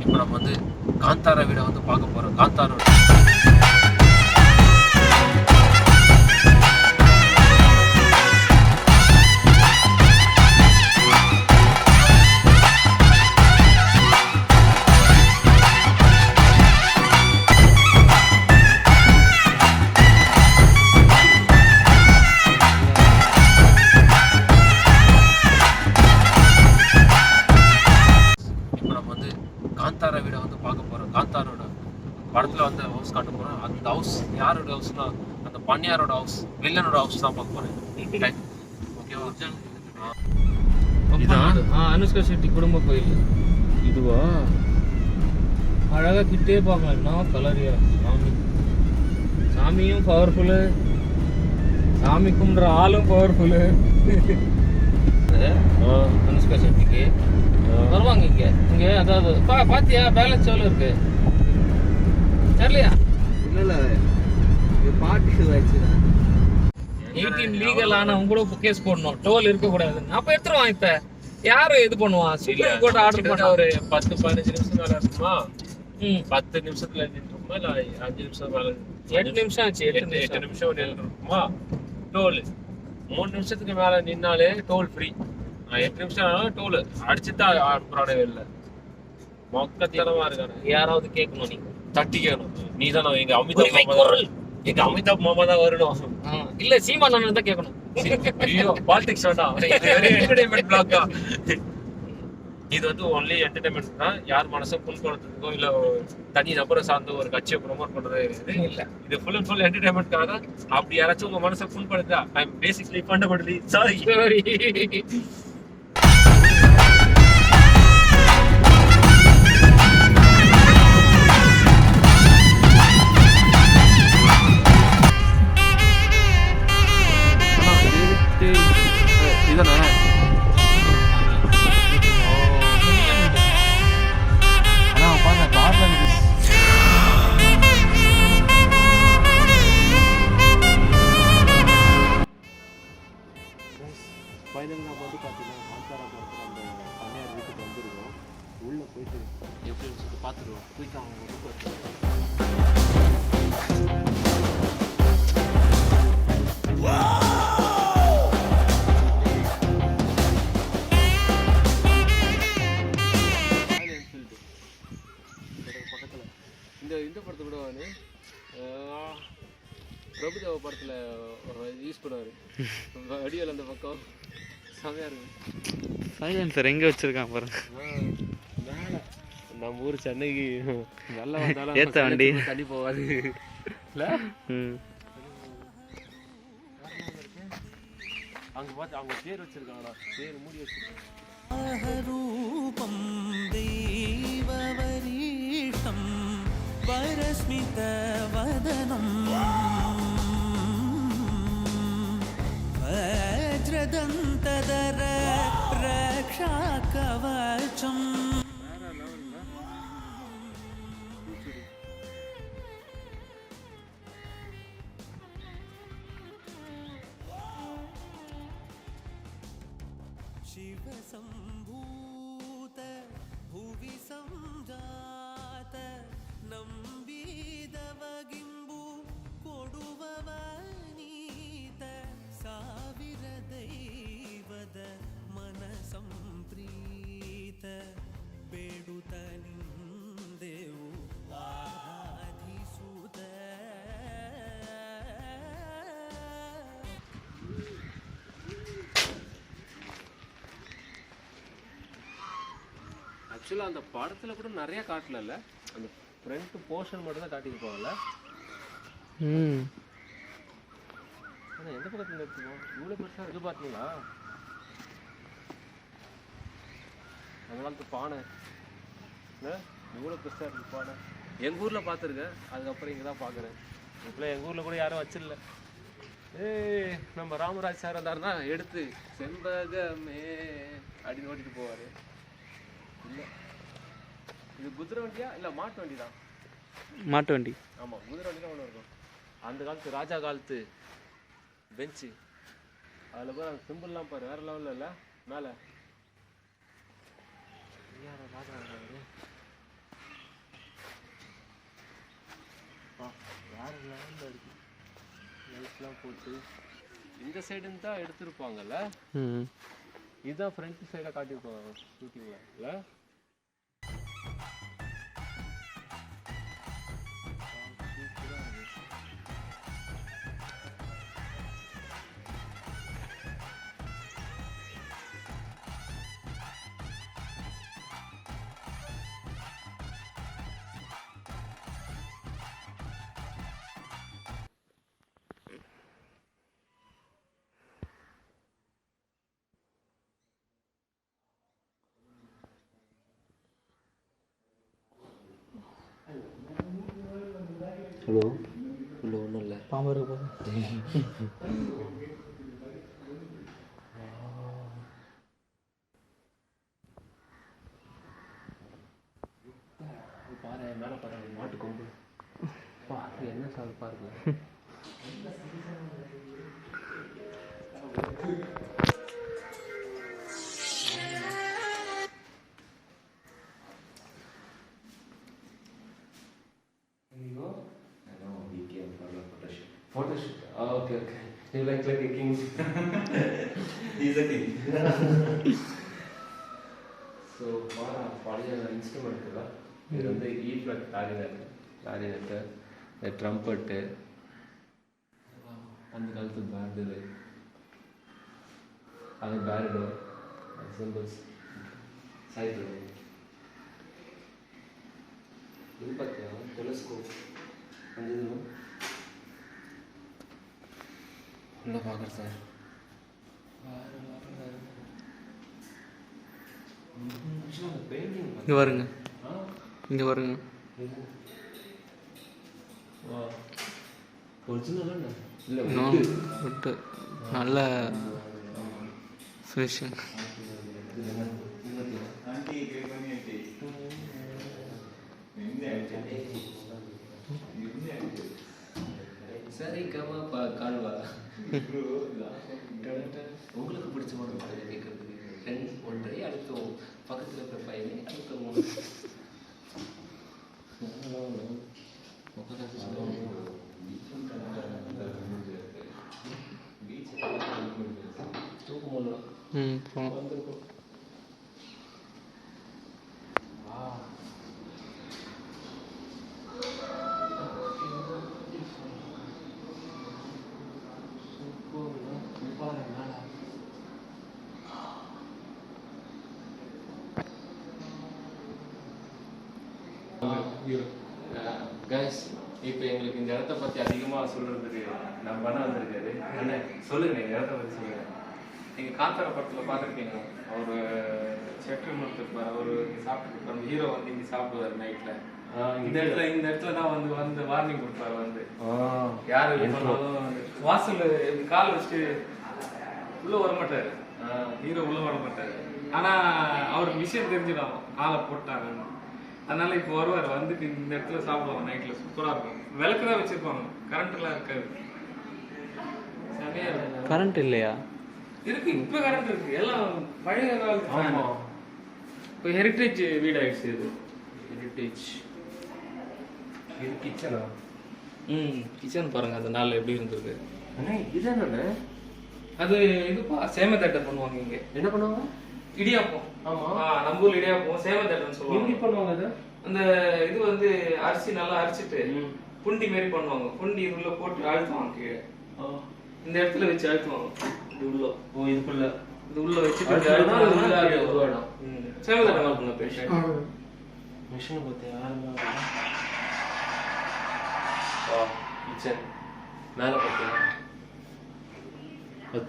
இப்போ நம்ம வந்து காந்தாரா வீடை வந்து பார்க்க போகிறோம். காந்தாரா காந்தாரா வீடை வந்து பார்க்க போகிறோம். காந்தாரோட படத்தில் வந்து ஹவுஸ் காட்ட போகிறோம். அந்த ஹவுஸ் யாரோட ஹவுஸ்னா அந்த பண்ணியாரோட ஹவுஸ், வில்லனோட ஹவுஸ் தான் பார்க்க போகிறேன். ஓகேவா? இதான் அனுஷ்கா ஷெட்டி குடும்ப கோயில். இதுவா? அழகாக கிட்டே பார்க்கலாம். என்ன கலரியா சாமி. சாமியும் பவர்ஃபுல்லு, சாமி கும்பிட்ற ஆளும் பவர்ஃபுல்லு. அனுஷ்கா ஷெட்டிக்கு வருவாங்க இங்கே அதாவது பாத்தியா பேலன்ஸ் எவ்வளோ இருக்கு தெரியலையா? இல்ல பாட்டு 18 லீகல் ஆனவங்க கூட கேஸ் போடணும், டோல் இருக்கக்கூடாது. அப்ப எடுத்துருவான். இப்ப யாரும் இது பண்ணுவான்? சுப்ரீம் கோர்ட் ஆர்டர் பண்ண ஒரு 10-15 நிமிஷம் மேல இருக்குமா? 10 நிமிஷத்துல நின்றுமா இல்ல 5 நிமிஷம் மேல? 8 நிமிஷம் ஆச்சு. 8 நிமிஷம் நின்றுமா டோல்? 3 நிமிஷத்துக்கு மேல நின்னாலே டோல் ஃப்ரீ. 8 நிமிஷம் டோல் அடிச்சுதான் அனுப்புறானே இல்லை. மொக்கத்தனமா இருக்கானு. யாராவது கேட்கணும், நீ தட்டி கேட்கணும். நீ தான் எங்க அமிதாப் மாமா தான் வரணும். இல்ல சீமான் தான் கேட்கணும். ஐயோ பாலிடிக்ஸ் வேண்டாம், என்டர்டைன்மெண்ட் பிளாக் தான் இது. வந்து ஒன்லி என்டர்டைன்மெண்ட் தான். யார் மனசை புண்படுத்துறதுக்கோ இல்ல தனி நபரை சார்ந்த ஒரு கட்சியை ப்ரொமோட் பண்றது இல்ல. இது ஃபுல் அண்ட் ஃபுல் என்டர்டைன்மெண்ட்காக. அப்படி யாராச்சும் உங்க மனசை புண்படுத்தா I am basically fundamentally sorry. Final நம்ம வந்து பார்த்தீங்கன்னா காந்தாரா படத்தில் அந்த பண்ணியார் வீட்டுக்கு வந்துருக்கோம். உள்ளே போயிட்டு எப்படின்னு சொல்லிட்டு பார்த்துருவோம். போயிட்டு அவங்க பக்கத்தில் இந்த படத்தை கூட வந்து பிரபுதேவ படத்தில் யூஸ் பண்ணுவார். அடியல் அந்த பக்கம் செமையாக இருக்கு. சைலன்சர் எங்கே வச்சுருக்கான் பாருங்க. மேலே நம்ம ஊர் சென்னைக்கு நல்லா வந்தாலும் ஏற்ற வண்டி தண்ணி போகாது இல்லை. அங்கே பார்த்து அவங்க தேர் வச்சுருக்காங்களா? தேர் மூடி வச்சுருக்காங்க. பரஸ்மித வதனம் வஜ்ரதந்ததர ரக்ஷா கவசம். शिव संभूत भुवि संजात ನಂಬಿದವಗಿಂಬು ಕೊಡುವವನೀತ ಸಾವಿರ ದೈವದ ಮನ ಸಂಪ್ರೀತ ಬೇಡುತ್ತ ನಿಂದೆವು ಆರಾಧಿಸುತ್ತ. ஆக்சுவலாக அந்த படத்தில் கூட நிறைய காட்டல. அந்த ஃப்ரண்ட் போர்ஷன் மட்டும் தான் காட்டிட்டு போகல. ஆனால் எந்த பக்கத்தில் எடுத்துப்போம்? இவ்வளோ பெருசாக இது பார்த்தீங்களா? அந்த காலத்து பானை இவ்வளோ பெருசாக இருக்குது பானை. எங்கள் ஊரில் பார்த்துருக்கேன், அதுக்கப்புறம் இங்கே தான் பார்க்குறேன். இப்போலாம் எங்கள் ஊரில் கூட யாரும் வச்சிடல. நம்ம ராமராஜ் சார் வந்தாருன்னா எடுத்து செண்பகமே அப்படின்னு ஓட்டிட்டு போவார். இல்லை இது குதிரை வண்டியா இல்லை மாட்டு வண்டி தான்? மாட்டு வண்டி. ஆமாம், குதிரை வண்டி தான் ஒன்று இருக்கும். அந்த காலத்து ராஜா காலத்து பெஞ்சு. அதில் போய் அந்த சிம்பிள்லாம் பாரு, வேறு லெவலில் இல்லை? மேலே ராஜா லைட்லாம் போட்டு இந்த சைடுன்னு தான் எடுத்திருப்பாங்கல்ல. ம் இதுதான் ஃப்ரண்ட் சைடாக காட்டியிருப்பாங்க ஷூட்டிங்கில் இல்லை. ஹலோ இல்லை ஒன்றும் இல்லை. பாம்பு இருக்கு போது. பாரு மேலே பாருங்க மாட்டு கொம்பு. பாரு என்ன சார் பாருங்க. Photoshoot. Oh, okay. You like a king. He's a king. So, பழைய இன்ஸ்ட்ருமெண்ட் இருக்குதா? இது வந்து E flat clarinet, trumpet, அந்த காலத்து பேண்ட் இது. அது பேரிடோ, சிம்பிள்ஸ், சைக்கிள். இது பார்த்தியா டெலிஸ்கோப் அந்த இது உள்ள பார்க்குறேன் சார். பெயிண்டிங் இங்கே வருங்க, இங்கே வருங்க. ஒரிஜினலாக இல்லை விட்டு நல்ல ஃபினிஷிங். சரி கமா கால்வா. உங்களுக்கு பிடிச்ச மாதிரி பாருங்க கேட்கறதுக்கு. 2 1.5 அடுத்த பக்கத்தில் இருக்கிற பையனே அடுத்த 3. ம் போகலாம். கைஸ், இப்போ எங்களுக்கு இந்த இடத்த பற்றி அதிகமாக சொல்கிறதுக்கு நம்ம பண்ண வந்திருக்காரு. என்ன சொல்லுங்க, இந்த இடத்த பற்றி சொல்லுங்க. நீங்கள் காத்தார படத்தில் பார்த்துருக்கீங்க, அவர் செஃப்னு ஒருத்தர் அவர் சாப்பிட்டு அந்த ஹீரோ வந்து இங்கே சாப்பிடுவார் நைட்டில். இந்த இடத்துல தான் வந்து வார்னிங் கொடுப்பாரு. வந்து யார் வாசல் கால் வச்சுட்டு உள்ளே வர மாட்டார் ஹீரோ, உள்ளே வர மாட்டார். ஆனால் அவருக்கு விஷயம் தெரிஞ்சிடும் காலை போட்டாங்கன்னு. அதனால இப்போ வருவார், வந்துட்டு இந்த இடத்துல சாப்பிடுவாங்க நைட்டில். சூப்பராக இருக்கும். விளக்கு தான் வச்சுருப்பாங்க, கரண்ட்லாம் இருக்காது. சரியா இருக்கும். கரண்ட் இல்லையா? இருக்கு, இப்போ கரண்ட் இருக்கு. எல்லாம் பழைய காலத்து. இப்போ ஹெரிட்டேஜ் வீடு ஆயிடுச்சு. இது ஹெரிட்டேஜ். இது கிச்சனா? கிச்சன் பாருங்க, அந்த நாள் எப்படி இருந்திருக்கு. இதுதானே அது இதுப்பா சேமத்தட்டை பண்ணுவாங்க இங்கே. என்ன பண்ணுவாங்க? இடியாப்பம். ஆமா, நம்ம ஊர்ல இடியாப்பம் சேமத்தட்டைன்னு சொல்லுவாங்க. எப்படி பண்ணுவாங்க அது? அந்த இது வந்து அரிசி நல்லா அரைச்சிட்டு புண்டி மாரி பண்ணுவாங்க. புண்டி உள்ள போட்டு அழுத்துவாங்க கீழே. இந்த இடத்துல வச்சு அழுத்துவாங்க. இது உள்ள இதுக்குள்ள இது உள்ள வச்சுட்டு சேமத்தட்டை மாதிரி பண்ண பேஷன் மிஷின் பார்த்தியா? கிச்சன் மேலே பார்த்தியா?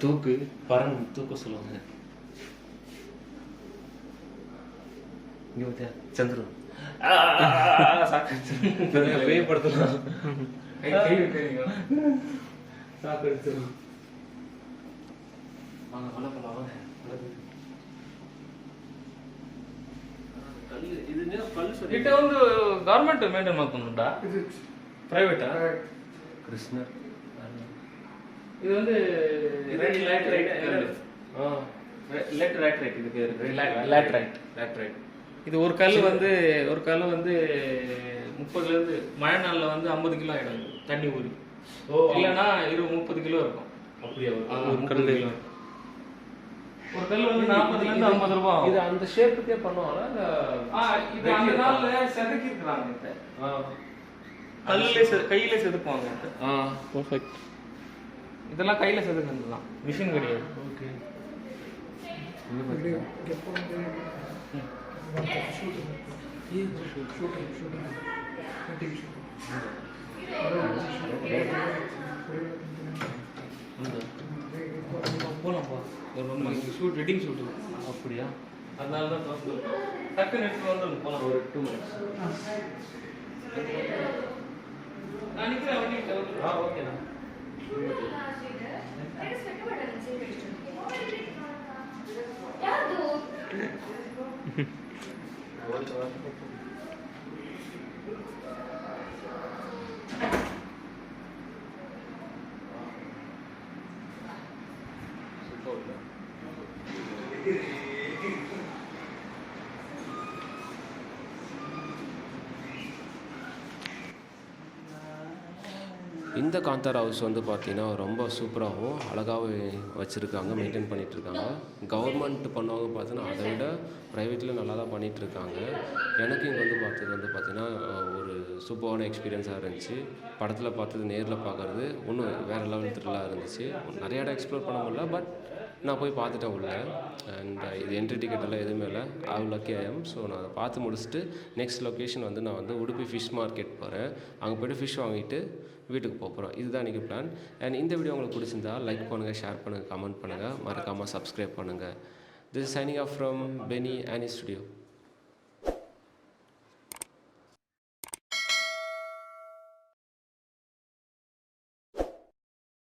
தூக்கு பறன் தூக்க சொல்லுவாங்க. இங்கே பார்த்தியா சந்திரன் பேயப்படுத்தலாம். சாக்கடிச்சிடும். வாங்க கொலை பண்ணலாம். இட்ட வந்து கவர்மெண்ட் மெயின்டைன் பண்ணுடா, பிரைவேட்டா? கிருஷ்ணர் இது வந்து லேட்டரைட். இது பேர் லேட்டரைட். இது ஒரு கல் வந்து 30ல இருந்து மழை நாள்ல வந்து 50 கிலோ ஆயிடும் தண்ணி ஊறி. இல்லைன்னா 20-30 கிலோ இருக்கும். அப்படியா? ஒரு கல் ஒரு கல் வந்து 40-50 ரூபாய் ஆகும். இது அந்த ஷேப்புக்கே பண்ணுவாங்களா இல்ல? இது அந்த நாள்ல செதுக்கி இருக்கிறாங்க. கையில செதுக்குவாங்க. பர்ஃபெக்ட். இதெல்லாம் கையில செதுக்குறது தான், மிஷின் கிடையாது. ஓகே. போலாம்ப்பா. Shoot wedding shoot. அப்படியா? அதனால தான் டக்குன்னு எடுத்து வந்துடும். போலாம். ஒரு 2 minutes. நான் நிற்கிறேன் வண்டிகிட்ட. ஓகேண்ணா. இந்த காந்தாரா ஹவுஸ் வந்து பார்த்தீங்கன்னா ரொம்ப சூப்பராகவும் அழகாகவும் வச்சுருக்காங்க, மெயின்டைன் பண்ணிகிட்ருக்காங்க. கவர்மெண்ட் பண்ணவங்க பார்த்தீங்கன்னா அதை விட ப்ரைவேட்டில் நல்லா தான் பண்ணிகிட்ருக்காங்க. எனக்கு இங்கே வந்து பார்த்தீங்கன்னா ஒரு சூப்பரான எக்ஸ்பீரியன்ஸாக இருந்துச்சு. படத்தில் பார்த்தது நேரில் பார்க்குறது இன்னும் வேறு லெவல் த்ரில்லாக இருந்துச்சு. நிறையா இடம் எக்ஸ்ப்ளோர் பண்ண முடியல, பட் நான் போய் பார்த்துட்டேன் உள்ள. அண்ட் இது என்ட்ரி டிக்கெட் எல்லாம் எதுவுமே இல்லை. Lucky IIM. ஸோ நான் அதை பார்த்து முடிச்சுட்டு நெக்ஸ்ட் லொக்கேஷன் வந்து நான் வந்து உடுப்பி ஃபிஷ் மார்க்கெட் போகிறேன். அங்கே போய்ட்டு ஃபிஷ் வாங்கிட்டு வீட்டுக்கு போகிறோம். இதுதான் இன்றைக்கி பிளான். அண்ட் இந்த வீடியோ உங்களுக்கு பிடிச்சிருந்தா லைக் பண்ணுங்கள், ஷேர் பண்ணுங்கள், கமெண்ட் பண்ணுங்கள், மறக்காமல் சப்ஸ்கிரைப் பண்ணுங்கள். This is signing off from Beni Ani studio.